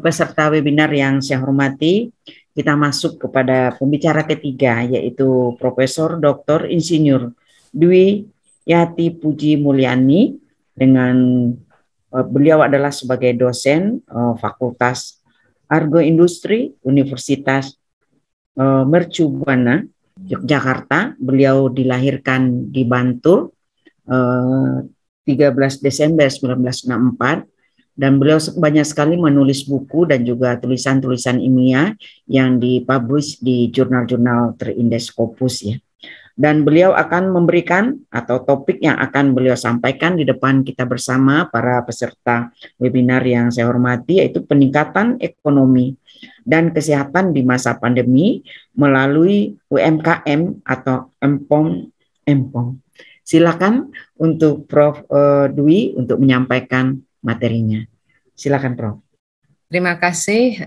peserta webinar yang saya hormati, kita masuk kepada pembicara ketiga, yaitu Profesor Dr. Insinyur Dwi Yati Puji Mulyani, dengan beliau adalah sebagai dosen Fakultas Agroindustri Universitas Mercu Buana, Yogyakarta. Beliau dilahirkan di Bantul 13 Desember 1964, dan beliau banyak sekali menulis buku dan juga tulisan-tulisan ilmiah yang dipublish di jurnal-jurnal terindeks Scopus ya. Dan beliau akan memberikan atau topik yang akan beliau sampaikan di depan kita bersama para peserta webinar yang saya hormati, yaitu peningkatan ekonomi dan kesehatan di masa pandemi melalui UMKM atau Empong. Silakan untuk Prof. Dwi untuk menyampaikan materinya. Silakan, Prof. Terima kasih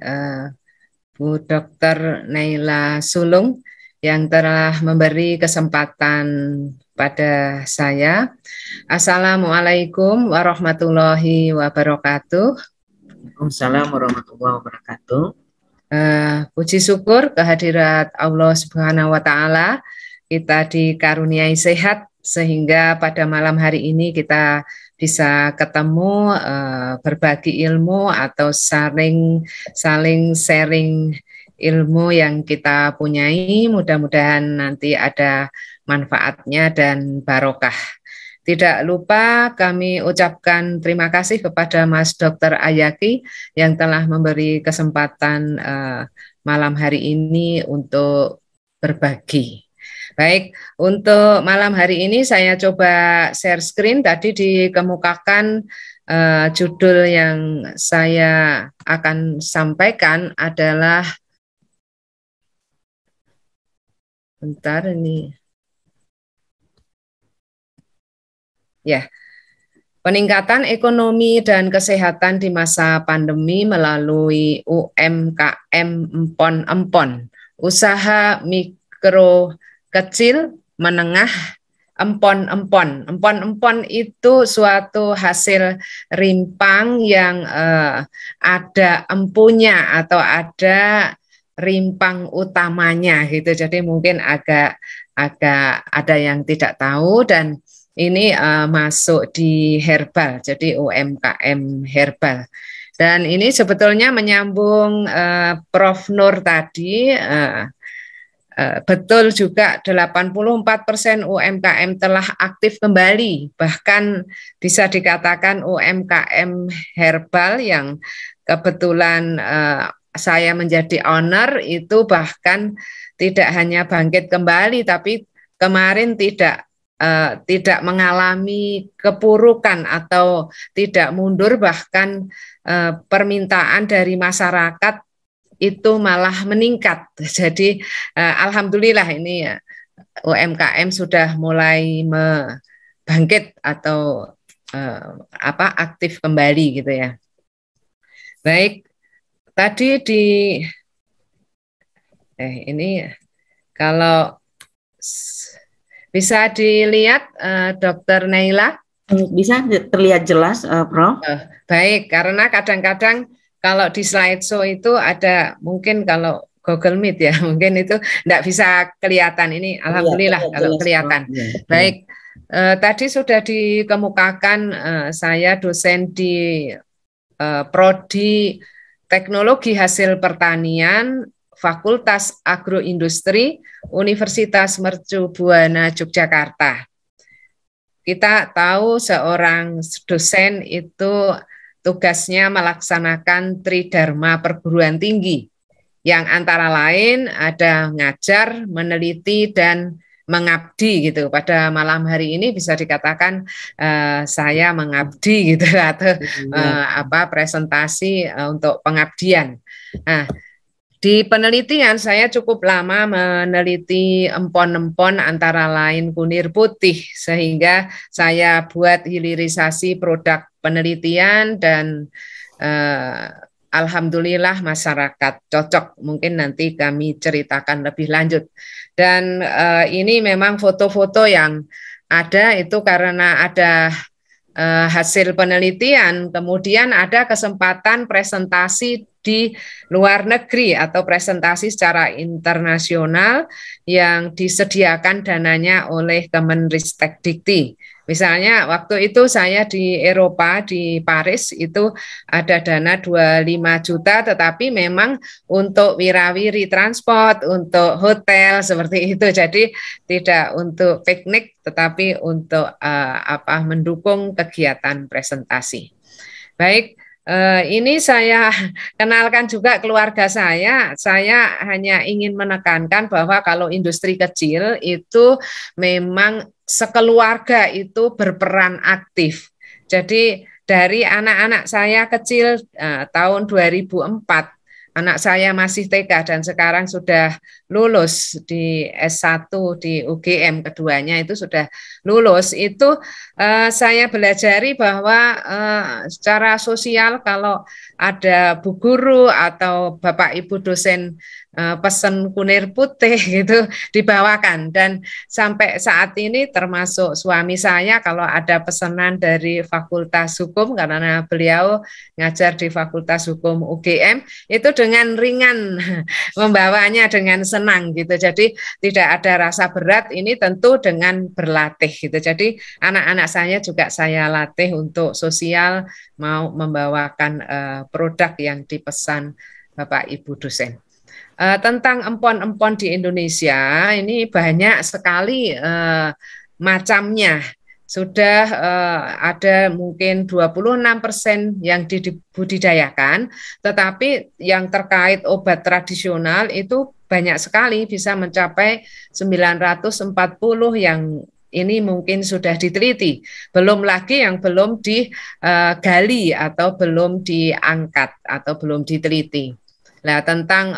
Bu Dr. Naila Sulung yang telah memberi kesempatan pada saya. Assalamualaikum warahmatullahi wabarakatuh. Waalaikumsalam warahmatullahi wabarakatuh. Puji syukur kehadirat Allah Subhanahu wa Ta'ala, kita dikaruniai sehat sehingga pada malam hari ini kita bisa ketemu, berbagi ilmu atau saling sharing ilmu yang kita punyai. Mudah-mudahan nanti ada manfaatnya dan barokah. Tidak lupa kami ucapkan terima kasih kepada Mas Dr. Ayaki yang telah memberi kesempatan malam hari ini untuk berbagi. Baik, untuk malam hari ini saya coba share screen. Tadi dikemukakan judul yang saya akan sampaikan adalah, bentar ini. Ya, peningkatan ekonomi dan kesehatan di masa pandemi melalui UMKM Empon-Empon, usaha mikro kecil menengah empon-empon. Empon-empon itu suatu hasil rimpang yang ada empunya atau ada rimpang utamanya gitu. Jadi mungkin agak ada yang tidak tahu, dan ini masuk di herbal, jadi UMKM herbal. Dan ini sebetulnya menyambung Prof. Nur tadi, betul juga 84% UMKM telah aktif kembali, bahkan bisa dikatakan UMKM herbal yang kebetulan saya menjadi owner itu bahkan tidak hanya bangkit kembali, tapi kemarin tidak mengalami kepurukan atau tidak mundur, bahkan permintaan dari masyarakat itu malah meningkat. Jadi alhamdulillah ini UMKM sudah mulai bangkit atau aktif kembali gitu ya. Baik, tadi ini kalau bisa dilihat Dr. Naila? Bisa terlihat jelas, Prof. Baik, karena kadang-kadang kalau di slideshow itu ada, mungkin kalau Google Meet ya, mungkin itu tidak bisa kelihatan. Ini alhamdulillah kalau kelihatan. Baik, tadi sudah dikemukakan saya dosen di Prodi Teknologi Hasil Pertanian Fakultas Agroindustri Universitas Mercu Buana Yogyakarta. Kita tahu seorang dosen itu tugasnya melaksanakan tridharma perguruan tinggi, yang antara lain ada ngajar, meneliti, dan mengabdi gitu. Pada malam hari ini bisa dikatakan saya mengabdi gitu, atau presentasi untuk pengabdian. Nah, di penelitian saya cukup lama meneliti empon-empon antara lain kunir putih, sehingga saya buat hilirisasi produk penelitian dan alhamdulillah masyarakat cocok. Mungkin nanti kami ceritakan lebih lanjut. Dan ini memang foto-foto yang ada itu karena ada hasil penelitian, kemudian ada kesempatan presentasi di luar negeri atau presentasi secara internasional yang disediakan dananya oleh Kemenristek-Dikti. Misalnya waktu itu saya di Eropa, di Paris itu ada dana 25 juta, tetapi memang untuk wirawiri transport, untuk hotel seperti itu. Jadi tidak untuk piknik, tetapi untuk mendukung kegiatan presentasi. Baik, ini saya kenalkan juga keluarga saya. Saya hanya ingin menekankan bahwa kalau industri kecil itu memang sekeluarga itu berperan aktif. Jadi dari anak-anak saya kecil tahun 2004, anak saya masih TK dan sekarang sudah lulus di S1 di UGM, keduanya itu sudah lulus. Itu saya belajari bahwa secara sosial kalau ada bu guru atau bapak ibu dosen pesan kunir putih gitu dibawakan, dan sampai saat ini termasuk suami saya kalau ada pesanan dari Fakultas Hukum karena beliau ngajar di Fakultas Hukum UGM itu dengan ringan membawanya dengan senang gitu. Jadi tidak ada rasa berat, ini tentu dengan berlatih gitu. Jadi anak-anak saya juga saya latih untuk sosial, mau membawakan produk yang dipesan Bapak Ibu dosen. Tentang empon-empon di Indonesia ini banyak sekali macamnya. Sudah ada mungkin 26% yang dibudidayakan, tetapi yang terkait obat tradisional itu banyak sekali, bisa mencapai 940 yang ini mungkin sudah diteliti. Belum lagi yang belum digali atau belum diangkat atau belum diteliti. Nah, tentang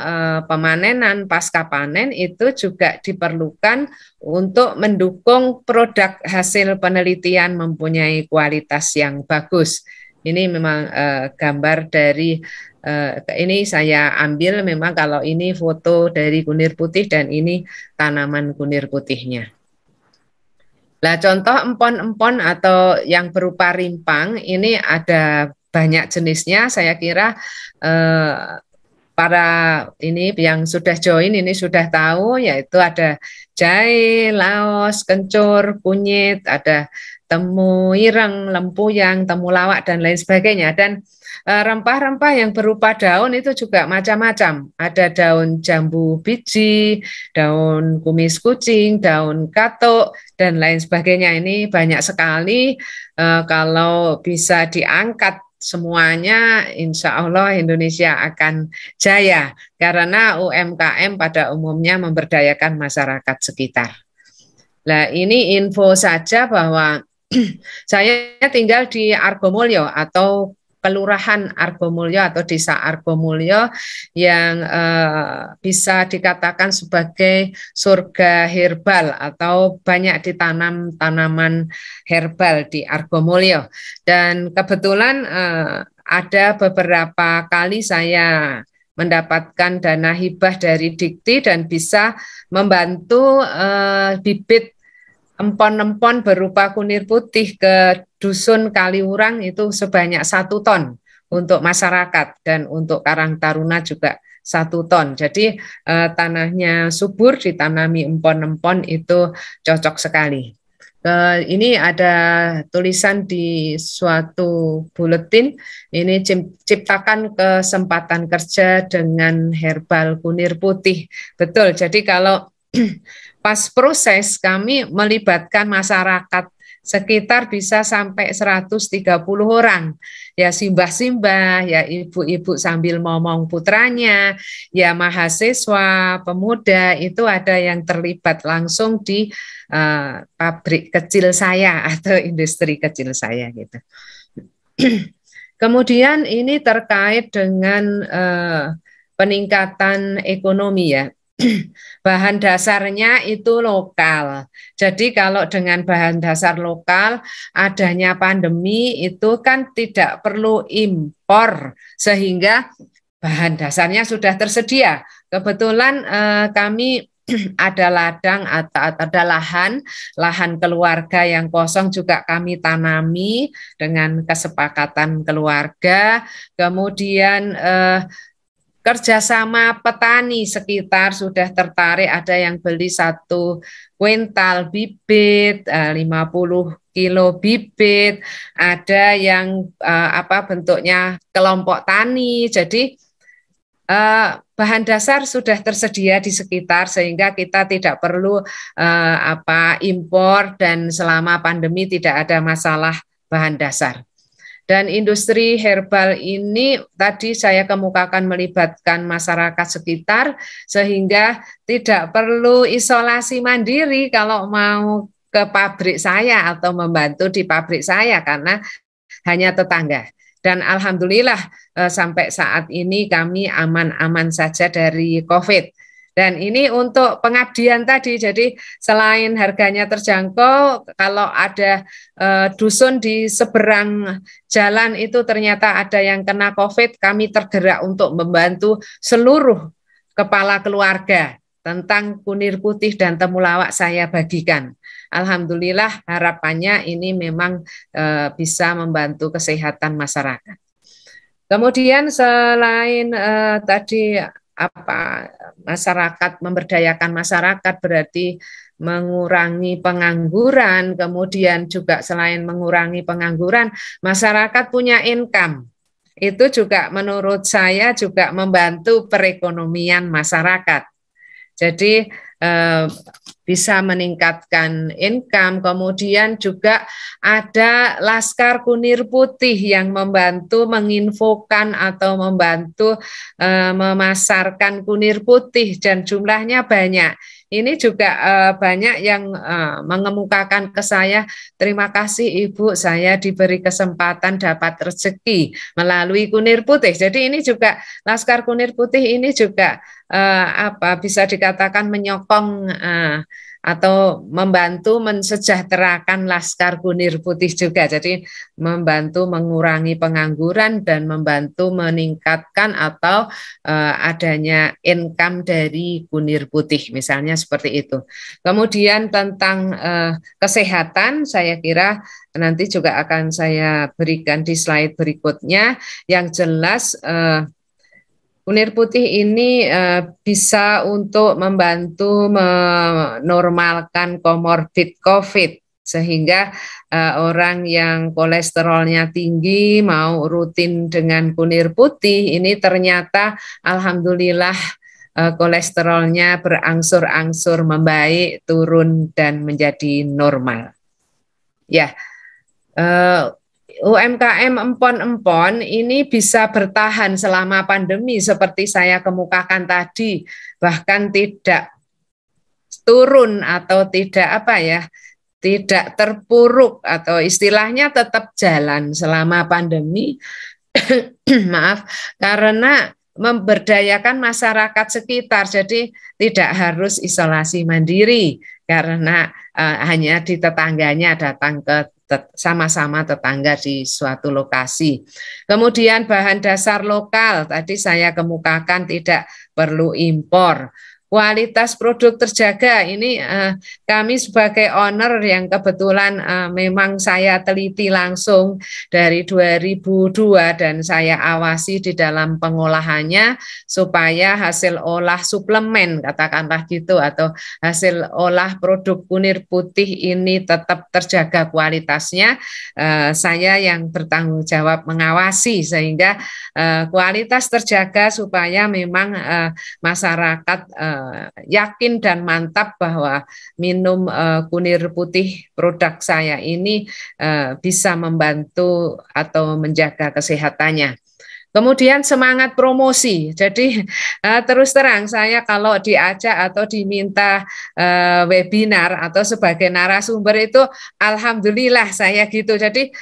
pemanenan pasca panen itu juga diperlukan untuk mendukung produk hasil penelitian mempunyai kualitas yang bagus. Ini memang gambar dari ini saya ambil, memang kalau ini foto dari kunir putih dan ini tanaman kunir putihnya. Nah, contoh empon-empon atau yang berupa rimpang ini ada banyak jenisnya. Saya kira para ini yang sudah join ini sudah tahu, yaitu ada jahe, laos, kencur, kunyit, ada temu ireng, lempuyang, temulawak dan lain sebagainya. Dan rempah-rempah yang berupa daun itu juga macam-macam. Ada daun jambu biji, daun kumis kucing, daun katuk dan lain sebagainya. Ini banyak sekali, kalau bisa diangkat semuanya, insya Allah Indonesia akan jaya karena UMKM pada umumnya memberdayakan masyarakat sekitar. Nah, ini info saja bahwa saya tinggal di Argomulyo atau Kelurahan Argomulyo atau Desa Argomulyo yang bisa dikatakan sebagai surga herbal atau banyak ditanam tanaman herbal di Argomulyo. Dan kebetulan ada beberapa kali saya mendapatkan dana hibah dari Dikti dan bisa membantu bibit empon-empon berupa kunir putih ke Dusun Kaliurang itu sebanyak 1 ton untuk masyarakat, dan untuk Karang Taruna juga 1 ton. Jadi tanahnya subur, ditanami empon-empon itu cocok sekali. Ini ada tulisan di suatu buletin, ini ciptakan kesempatan kerja dengan herbal kunir putih. Betul, jadi kalau pas proses kami melibatkan masyarakat sekitar bisa sampai 130 orang. Ya simbah-simbah, ya ibu-ibu sambil ngomong putranya, ya mahasiswa, pemuda, itu ada yang terlibat langsung di pabrik kecil saya atau industri kecil saya gitu. Kemudian ini terkait dengan peningkatan ekonomi ya. Bahan dasarnya itu lokal. Jadi kalau dengan bahan dasar lokal, adanya pandemi itu kan tidak perlu impor, sehingga bahan dasarnya sudah tersedia. Kebetulan kami ada ladang atau ada lahan keluarga yang kosong juga kami tanami dengan kesepakatan keluarga. Kemudian kerjasama petani sekitar sudah tertarik, ada yang beli 1 kuintal bibit, 50 kilo bibit, ada yang bentuknya kelompok tani. Jadi bahan dasar sudah tersedia di sekitar sehingga kita tidak perlu impor, dan selama pandemi tidak ada masalah bahan dasar. Dan industri herbal ini tadi saya kemukakan melibatkan masyarakat sekitar sehingga tidak perlu isolasi mandiri kalau mau ke pabrik saya atau membantu di pabrik saya karena hanya tetangga. Dan alhamdulillah sampai saat ini kami aman-aman saja dari COVID. Dan ini untuk pengabdian tadi, jadi selain harganya terjangkau, kalau ada dusun di seberang jalan itu ternyata ada yang kena COVID, kami tergerak untuk membantu seluruh kepala keluarga tentang kunir putih dan temulawak saya bagikan. Alhamdulillah harapannya ini memang bisa membantu kesehatan masyarakat. Kemudian selain tadi masyarakat, memberdayakan masyarakat berarti mengurangi pengangguran, kemudian juga selain mengurangi pengangguran, masyarakat punya income. Itu juga menurut saya juga membantu perekonomian masyarakat. Jadi bisa meningkatkan income, kemudian juga ada Laskar Kunir Putih yang membantu menginfokan atau membantu memasarkan kunir putih dan jumlahnya banyak. Ini juga banyak yang mengemukakan ke saya, terima kasih Ibu, saya diberi kesempatan dapat rezeki melalui kunir putih. Jadi ini juga Laskar Kunir Putih ini juga bisa dikatakan menyokong atau membantu mensejahterakan Laskar Kunir Putih juga. Jadi membantu mengurangi pengangguran dan membantu meningkatkan atau adanya income dari kunir putih, misalnya seperti itu. Kemudian tentang kesehatan, saya kira nanti juga akan saya berikan di slide berikutnya. Yang jelas kunir putih ini bisa untuk membantu menormalkan komorbid COVID, sehingga orang yang kolesterolnya tinggi mau rutin dengan kunir putih, ini ternyata alhamdulillah kolesterolnya berangsur-angsur membaik, turun dan menjadi normal. Ya, UMKM empon-empon ini bisa bertahan selama pandemi seperti saya kemukakan tadi, bahkan tidak turun atau tidak terpuruk atau istilahnya tetap jalan selama pandemi. Maaf, karena memberdayakan masyarakat sekitar, jadi tidak harus isolasi mandiri karena hanya di tetangganya datang ke sama-sama tetangga di suatu lokasi. Kemudian bahan dasar lokal, tadi saya kemukakan tidak perlu impor. Kualitas produk terjaga, ini kami sebagai owner yang kebetulan memang saya teliti langsung dari 2002 dan saya awasi di dalam pengolahannya supaya hasil olah suplemen, katakanlah gitu, atau hasil olah produk kunir putih ini tetap terjaga kualitasnya. Saya yang bertanggung jawab mengawasi sehingga kualitas terjaga supaya memang masyarakat yakin dan mantap bahwa minum kunir putih produk saya ini bisa membantu atau menjaga kesehatannya. Kemudian semangat promosi. Jadi terus terang saya kalau diajak atau diminta webinar atau sebagai narasumber itu alhamdulillah saya gitu. Jadi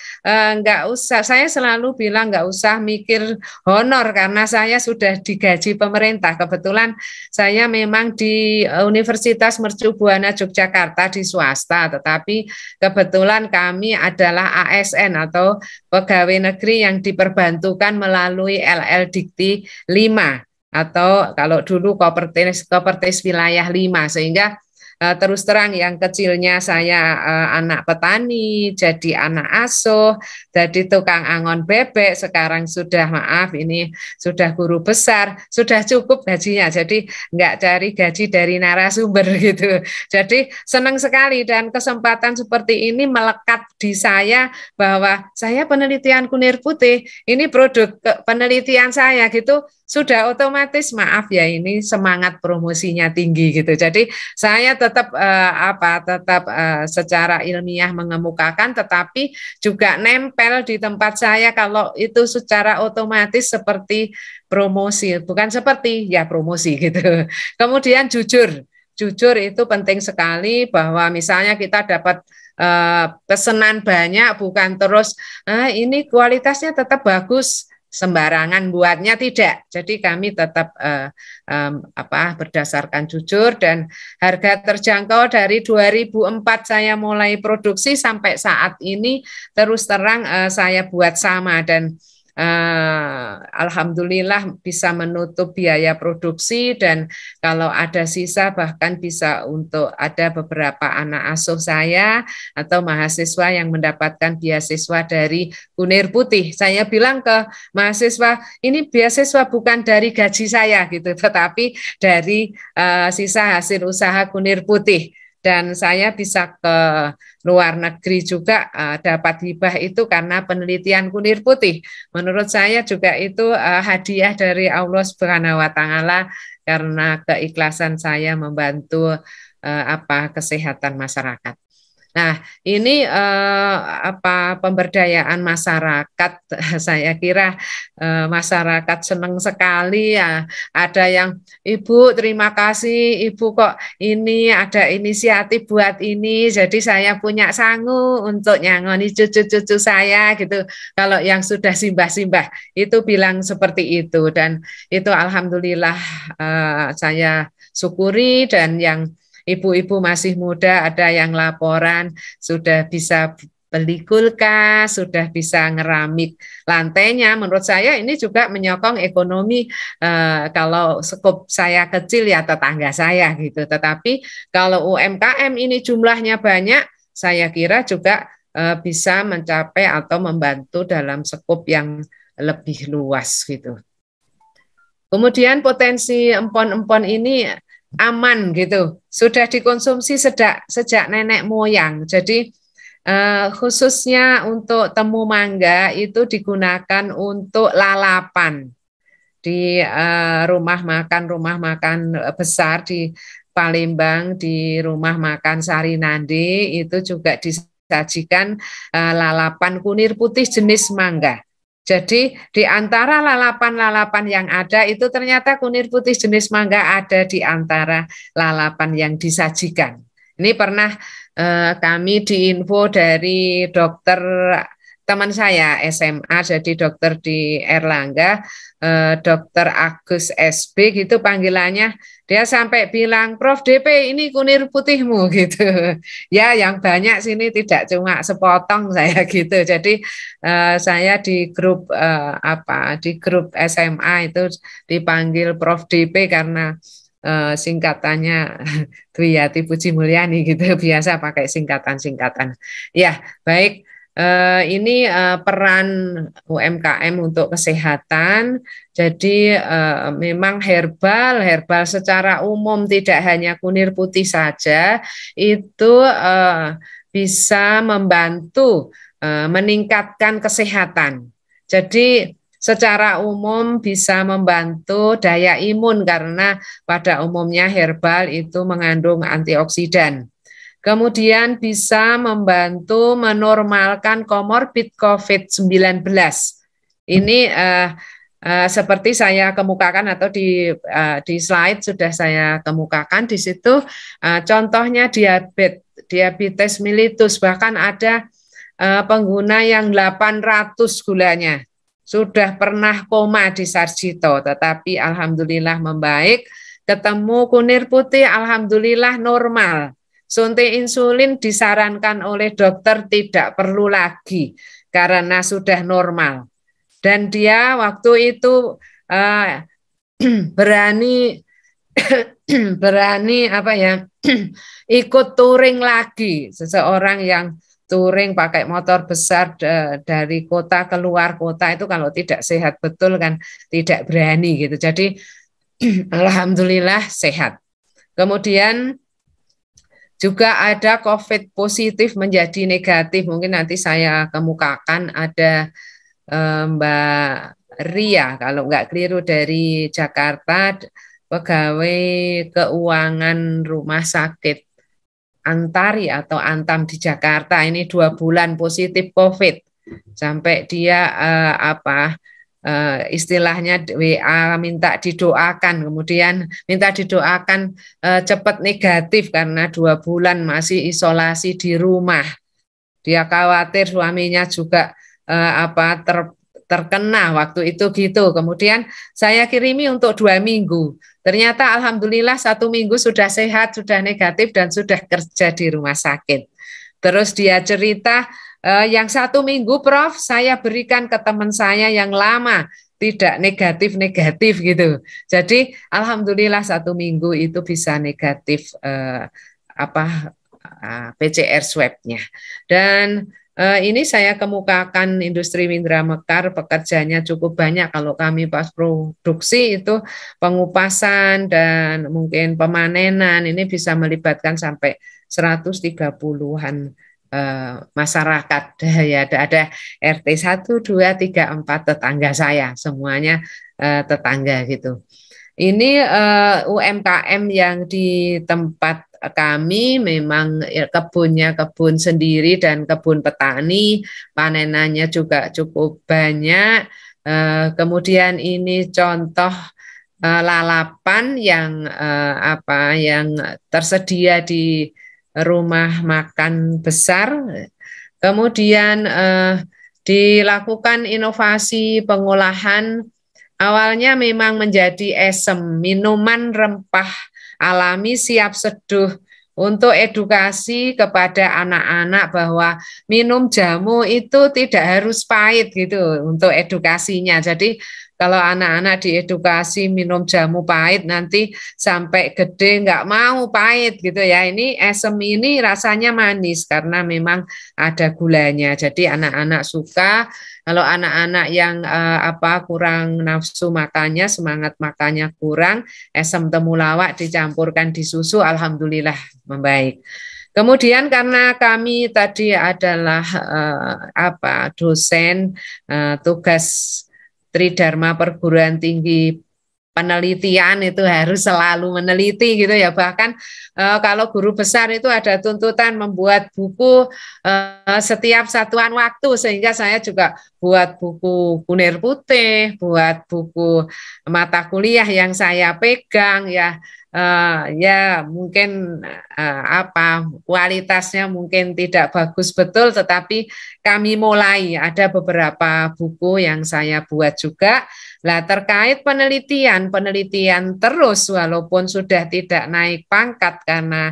nggak usah, saya selalu bilang nggak usah mikir honor karena saya sudah digaji pemerintah. Kebetulan saya memang di Universitas Mercu Buana Yogyakarta di swasta, tetapi kebetulan kami adalah ASN atau pegawai negeri yang diperbantukan melalui LL Dikti 5 atau kalau dulu Kopertis wilayah 5, sehingga terus terang yang kecilnya saya anak petani, jadi anak asuh, jadi tukang angon bebek, sekarang sudah maaf ini sudah guru besar, sudah cukup gajinya, jadi nggak cari gaji dari narasumber gitu. Jadi senang sekali dan kesempatan seperti ini melekat di saya bahwa saya penelitian kunir putih, ini produk penelitian saya gitu, sudah otomatis maaf ya ini semangat promosinya tinggi gitu. Jadi saya tetap secara ilmiah mengemukakan, tetapi juga nempel di tempat saya kalau itu secara otomatis seperti promosi, bukan seperti ya promosi gitu. Kemudian jujur itu penting sekali, bahwa misalnya kita dapat pesanan banyak, bukan terus ini kualitasnya tetap bagus sembarangan buatnya, tidak. Jadi kami tetap berdasarkan jujur, dan harga terjangkau dari 2004 saya mulai produksi sampai saat ini terus terang saya buat sama, dan alhamdulillah bisa menutup biaya produksi, dan kalau ada sisa bahkan bisa untuk ada beberapa anak asuh saya atau mahasiswa yang mendapatkan beasiswa dari Kunir Putih. Saya bilang ke mahasiswa, ini beasiswa bukan dari gaji saya gitu, tetapi dari sisa hasil usaha Kunir Putih. Dan saya bisa ke luar negeri juga dapat hibah itu karena penelitian Kunir Putih. Menurut saya juga itu hadiah dari Allah Subhanahu wa Ta'ala, karena keikhlasan saya membantu kesehatan masyarakat. Nah, ini pemberdayaan masyarakat. Saya kira masyarakat senang sekali ya. Ada yang, Ibu terima kasih, Ibu kok ini ada inisiatif buat ini, jadi saya punya sangu untuk nyangoni cucu-cucu saya gitu. Kalau yang sudah simbah-simbah itu bilang seperti itu, dan itu alhamdulillah saya syukuri. Dan yang ibu-ibu masih muda ada yang laporan sudah bisa beli kulkas, sudah bisa ngeramik lantainya. Menurut saya ini juga menyokong ekonomi. Kalau skop saya kecil ya tetangga saya gitu. Tetapi kalau UMKM ini jumlahnya banyak, saya kira juga bisa mencapai atau membantu dalam skop yang lebih luas gitu. Kemudian potensi empon-empon ini aman gitu, sudah dikonsumsi sejak nenek moyang. Jadi khususnya untuk temu mangga itu digunakan untuk lalapan di rumah makan besar di Palembang, di rumah makan Sarinande itu juga disajikan lalapan kunir putih jenis mangga. Jadi di antara lalapan-lalapan yang ada itu ternyata kunir putih jenis mangga ada di antara lalapan yang disajikan. Ini pernah kami diinfo dari dokter teman saya SMA, jadi dokter di Erlangga, dokter Agus SB gitu panggilannya. Dia sampai bilang, Prof DP ini kunir putihmu gitu. Ya yang banyak sini tidak cuma sepotong saya gitu. Jadi saya di grup di grup SMA itu dipanggil Prof DP karena singkatannya Dwiyati Puji Mulyani gitu, biasa pakai singkatan-singkatan. Ya, baik. Ini peran UMKM untuk kesehatan. Jadi memang herbal secara umum tidak hanya kunir putih saja itu bisa membantu meningkatkan kesehatan. Jadi secara umum bisa membantu daya imun karena pada umumnya herbal itu mengandung antioksidan. Kemudian bisa membantu menormalkan komorbid COVID-19. Ini seperti saya kemukakan atau di slide sudah saya kemukakan di situ contohnya diabetes mellitus, bahkan ada pengguna yang 800 gulanya. Sudah pernah koma di Sarjito, tetapi alhamdulillah membaik, ketemu kunir putih alhamdulillah normal. Suntik insulin disarankan oleh dokter tidak perlu lagi karena sudah normal. Dan dia waktu itu berani berani apa ya ikut touring lagi. Seseorang yang touring pakai motor besar dari kota ke luar kota itu kalau tidak sehat betul kan tidak berani gitu. Jadi alhamdulillah sehat. Kemudian juga ada COVID positif menjadi negatif. Mungkin nanti saya kemukakan ada Mbak Ria, kalau nggak keliru dari Jakarta, pegawai keuangan rumah sakit Antari atau Antam di Jakarta. Ini 2 bulan positif COVID. Sampai dia istilahnya WA minta didoakan, kemudian minta didoakan cepat negatif karena 2 bulan masih isolasi di rumah. Dia khawatir suaminya juga terkena waktu itu gitu. Kemudian saya kirimi untuk 2 minggu. Ternyata alhamdulillah 1 minggu sudah sehat, sudah negatif dan sudah kerja di rumah sakit. Terus dia cerita, yang 1 minggu Prof, saya berikan ke teman saya yang lama, tidak negatif-negatif gitu. Jadi alhamdulillah 1 minggu itu bisa negatif PCR swab-nya. Dan ini saya kemukakan industri Mindra Mekar, pekerjaannya cukup banyak. Kalau kami pas produksi itu pengupasan dan mungkin pemanenan, ini bisa melibatkan sampai 130-an masyarakat. Ya, ada RT 1, 2, 3, 4 tetangga saya, semuanya tetangga gitu. Ini UMKM yang di tempat kami memang kebunnya kebun sendiri dan kebun petani, panenannya juga cukup banyak. Kemudian ini contoh lalapan yang yang tersedia di rumah makan besar. Kemudian dilakukan inovasi pengolahan. Awalnya memang menjadi esem, minuman rempah alami siap seduh untuk edukasi kepada anak-anak bahwa minum jamu itu tidak harus pahit gitu untuk edukasinya. Jadi kalau anak-anak diedukasi minum jamu pahit nanti sampai gede nggak mau pahit gitu ya. Ini esem ini rasanya manis karena memang ada gulanya. Jadi anak-anak suka. Kalau anak-anak yang kurang nafsu makannya, semangat makannya kurang, esem temulawak dicampurkan di susu, alhamdulillah membaik. Kemudian karena kami tadi adalah dosen tugas Tridharma Perguruan Tinggi penelitian itu harus selalu meneliti gitu ya. Bahkan kalau guru besar itu ada tuntutan membuat buku setiap satuan waktu, sehingga saya juga buat buku Kunir Putih, buat buku mata kuliah yang saya pegang ya. Ya mungkin kualitasnya mungkin tidak bagus betul, tetapi kami mulai ada beberapa buku yang saya buat juga. Nah, terkait penelitian terus walaupun sudah tidak naik pangkat karena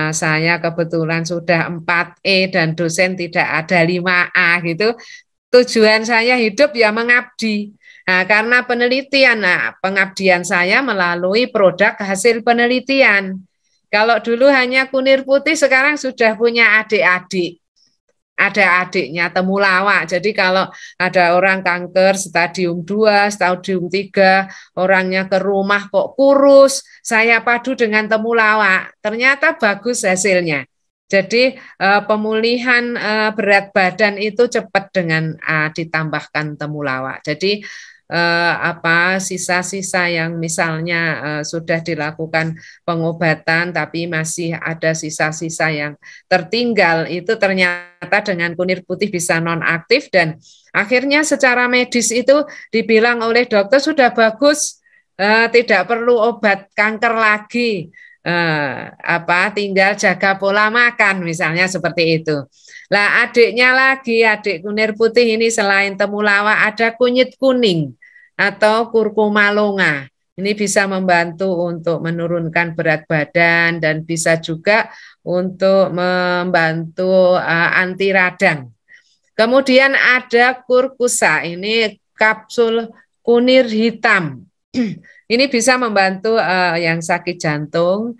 saya kebetulan sudah 4E dan dosen tidak ada 5A gitu. Tujuan saya hidup ya mengabdi. Nah, karena penelitian, pengabdian saya melalui produk hasil penelitian. Kalau dulu hanya Kunir Putih, sekarang sudah punya adik-adik. Ada adiknya temulawak. Jadi kalau ada orang kanker stadium 2, stadium 3, orangnya ke rumah kok kurus, saya padu dengan temulawak. Ternyata bagus hasilnya. Jadi pemulihan berat badan itu cepat dengan ditambahkan temulawak. Jadi sisa-sisa yang misalnya sudah dilakukan pengobatan tapi masih ada sisa-sisa yang tertinggal, itu ternyata dengan Kunir Putih bisa nonaktif dan akhirnya secara medis itu dibilang oleh dokter sudah bagus, tidak perlu obat kanker lagi, tinggal jaga pola makan misalnya seperti itu. Lah adiknya lagi, adik Kunir Putih ini selain temulawak ada kunyit kuning atau kurkuma longa. Ini bisa membantu untuk menurunkan berat badan dan bisa juga untuk membantu anti radang. Kemudian ada kurkusa, ini kapsul kunir hitam. Ini bisa membantu yang sakit jantung,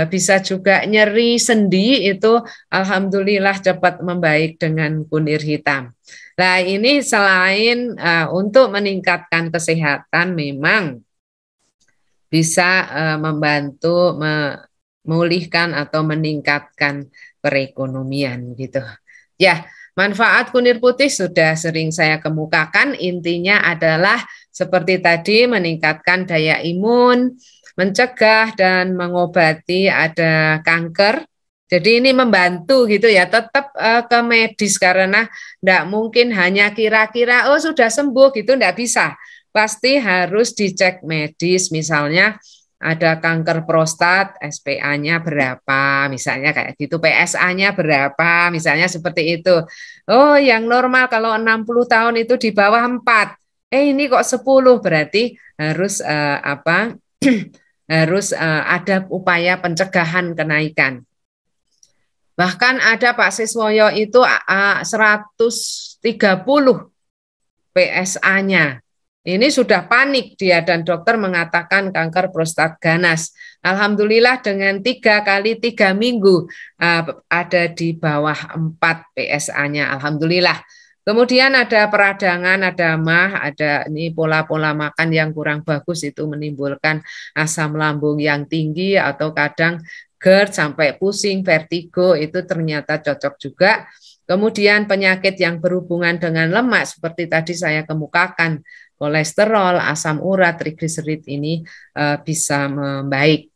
bisa juga nyeri sendi itu alhamdulillah cepat membaik dengan kunir hitam. Nah, ini selain untuk meningkatkan kesehatan memang bisa membantu memulihkan atau meningkatkan perekonomian gitu. Ya, manfaat kunir putih sudah sering saya kemukakan, intinya adalah seperti tadi meningkatkan daya imun, mencegah dan mengobati ada kanker. Jadi ini membantu gitu ya, tetap ke medis karena tidak mungkin hanya kira-kira oh sudah sembuh gitu, tidak bisa. Pasti harus dicek medis, misalnya ada kanker prostat, SPA-nya berapa, misalnya kayak gitu, PSA-nya berapa, misalnya seperti itu. Oh, yang normal kalau 60 tahun itu di bawah 4. Ini kok 10, berarti harus harus ada upaya pencegahan kenaikan. Bahkan ada Pak Siswoyo itu 130 PSA-nya. Ini sudah panik dia dan dokter mengatakan kanker prostat ganas. Alhamdulillah dengan 3 kali 3 minggu ada di bawah 4 PSA-nya. Alhamdulillah. Kemudian ada peradangan, ada mah, ada ini pola-pola makan yang kurang bagus itu menimbulkan asam lambung yang tinggi atau kadang GERD sampai pusing, vertigo itu ternyata cocok juga. Kemudian penyakit yang berhubungan dengan lemak seperti tadi saya kemukakan, kolesterol, asam urat, trigliserid ini bisa membaik.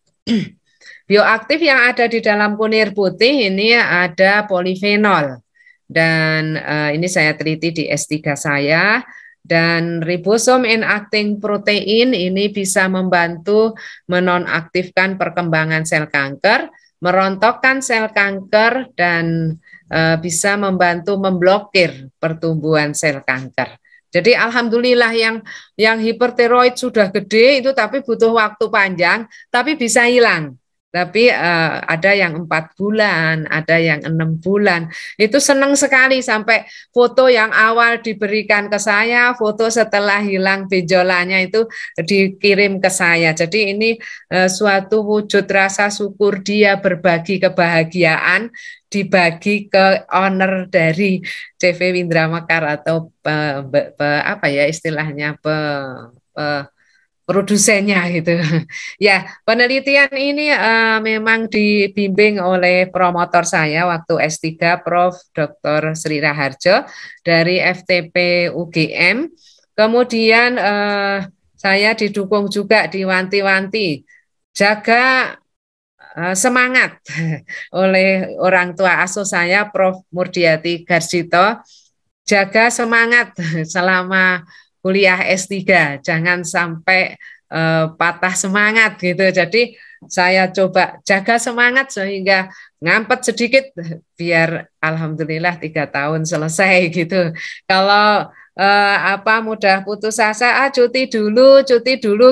Bioaktif yang ada di dalam kunir putih ini ada polifenol. Dan ini saya teliti di S3 saya. Dan ribosom enacting protein ini bisa membantu menonaktifkan perkembangan sel kanker, merontokkan sel kanker, dan bisa membantu memblokir pertumbuhan sel kanker. Jadi alhamdulillah yang hipertiroid sudah gede itu tapi butuh waktu panjang, tapi bisa hilang. Tapi ada yang 4 bulan, ada yang 6 bulan. Itu senang sekali sampai foto yang awal diberikan ke saya, foto setelah hilang benjolannya itu dikirim ke saya. Jadi ini suatu wujud rasa syukur dia berbagi kebahagiaan, dibagi ke owner dari CV Windra Mekar atau apa ya istilahnya produsennya gitu. Ya, penelitian ini memang dibimbing oleh promotor saya waktu S3 Prof. Dr. Sri Raharjo dari FTP UGM. Kemudian saya didukung juga diwanti-wanti jaga semangat oleh orang tua asuh saya Prof. Murdiati Garsito, jaga semangat selama kuliah S3, jangan sampai patah semangat gitu. Jadi saya coba jaga semangat sehingga ngampet sedikit biar alhamdulillah 3 tahun selesai gitu. Kalau mudah putus asa, cuti dulu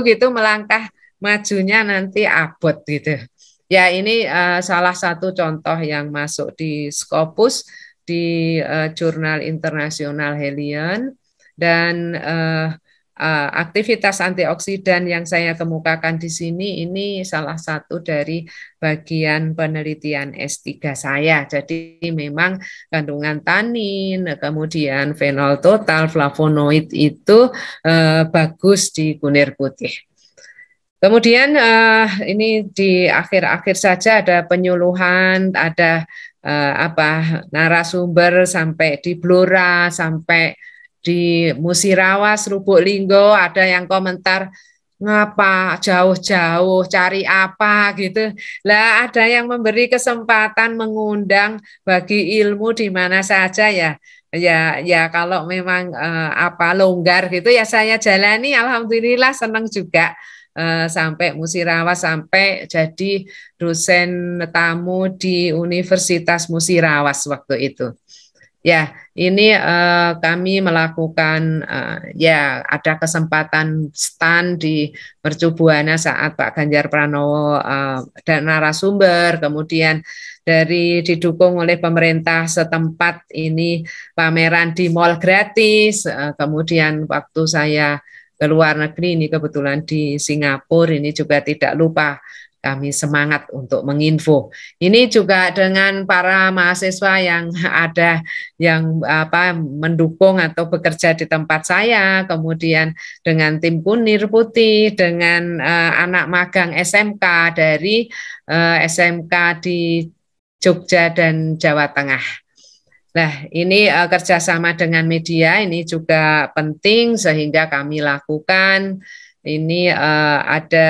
gitu, melangkah majunya nanti abot gitu. Ya ini salah satu contoh yang masuk di Scopus di jurnal internasional Helion. Dan aktivitas antioksidan yang saya kemukakan di sini ini salah satu dari bagian penelitian S3 saya. Jadi memang kandungan tanin, kemudian fenol total, flavonoid itu bagus di kunir putih. Kemudian ini di akhir-akhir saja ada penyuluhan, ada narasumber sampai di Blora, sampai di Musirawas, Lubuk Linggo, ada yang komentar ngapa jauh-jauh cari apa gitu. Lah ada yang memberi kesempatan mengundang bagi ilmu di mana saja ya. Ya kalau memang longgar gitu ya saya jalani, alhamdulillah senang juga. Sampai Musirawas, sampai jadi dosen tamu di Universitas Musirawas waktu itu. Ya, ini kami melakukan ya ada kesempatan stand di Mercu Buana saat Pak Ganjar Pranowo dan narasumber, kemudian didukung oleh pemerintah setempat ini pameran di mall gratis, kemudian waktu saya ke luar negeri, ini kebetulan di Singapura, ini juga tidak lupa kami semangat untuk menginfo. Ini juga dengan para mahasiswa yang ada yang mendukung atau bekerja di tempat saya, kemudian dengan tim Kunir Putih, dengan anak magang SMK dari SMK di Jogja dan Jawa Tengah. Nah, ini kerjasama dengan media ini juga penting sehingga kami lakukan. Ini ada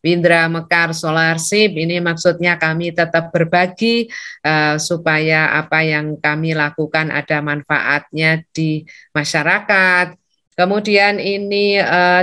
Windra Mekar Solarship, ini maksudnya kami tetap berbagi supaya apa yang kami lakukan ada manfaatnya di masyarakat. Kemudian ini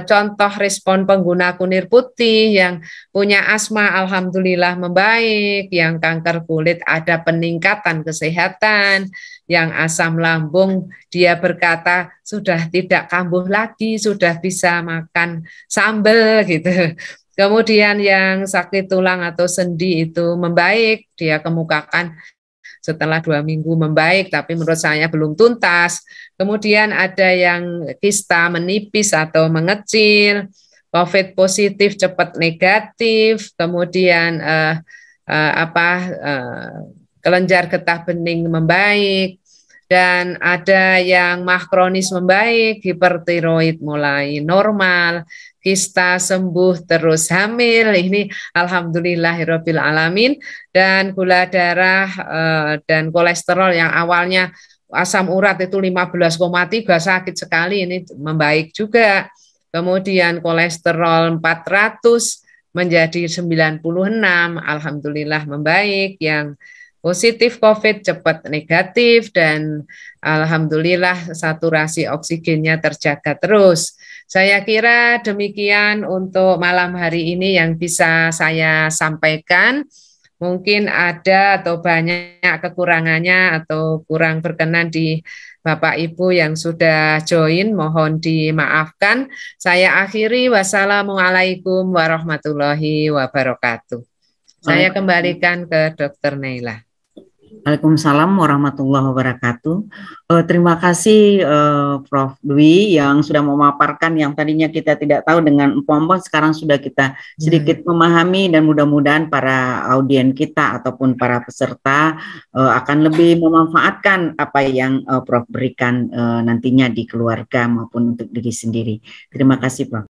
contoh respon pengguna Kunir Putih yang punya asma alhamdulillah membaik, yang kanker kulit ada peningkatan kesehatan, yang asam lambung dia berkata sudah tidak kambuh lagi, sudah bisa makan sambal gitu. Kemudian yang sakit tulang atau sendi itu membaik, dia kemukakan setelah 2 minggu membaik, tapi menurut saya belum tuntas. Kemudian ada yang kista menipis atau mengecil, COVID positif cepat negatif, kemudian kelenjar getah bening membaik, dan ada yang MAH kronis membaik, hipertiroid mulai normal, kista sembuh terus hamil, ini alhamdulillahirabbil alamin, dan gula darah dan kolesterol yang awalnya asam urat itu 15,3 sakit sekali, ini membaik juga. Kemudian kolesterol 400 menjadi 96, alhamdulillah membaik. Yang positif COVID cepat negatif, dan alhamdulillah saturasi oksigennya terjaga terus. Saya kira demikian untuk malam hari ini yang bisa saya sampaikan. Mungkin ada atau banyak kekurangannya atau kurang berkenan di Bapak Ibu yang sudah join, mohon dimaafkan. Saya akhiri, wassalamualaikum warahmatullahi wabarakatuh. Saya kembalikan ke Dr. Naila. Waalaikumsalam warahmatullahi wabarakatuh. Terima kasih Prof. Dwi yang sudah memaparkan yang tadinya kita tidak tahu dengan empon-empon, sekarang sudah kita sedikit memahami, dan mudah-mudahan para audien kita ataupun para peserta akan lebih memanfaatkan apa yang Prof berikan nantinya di keluarga maupun untuk diri sendiri. Terima kasih Prof.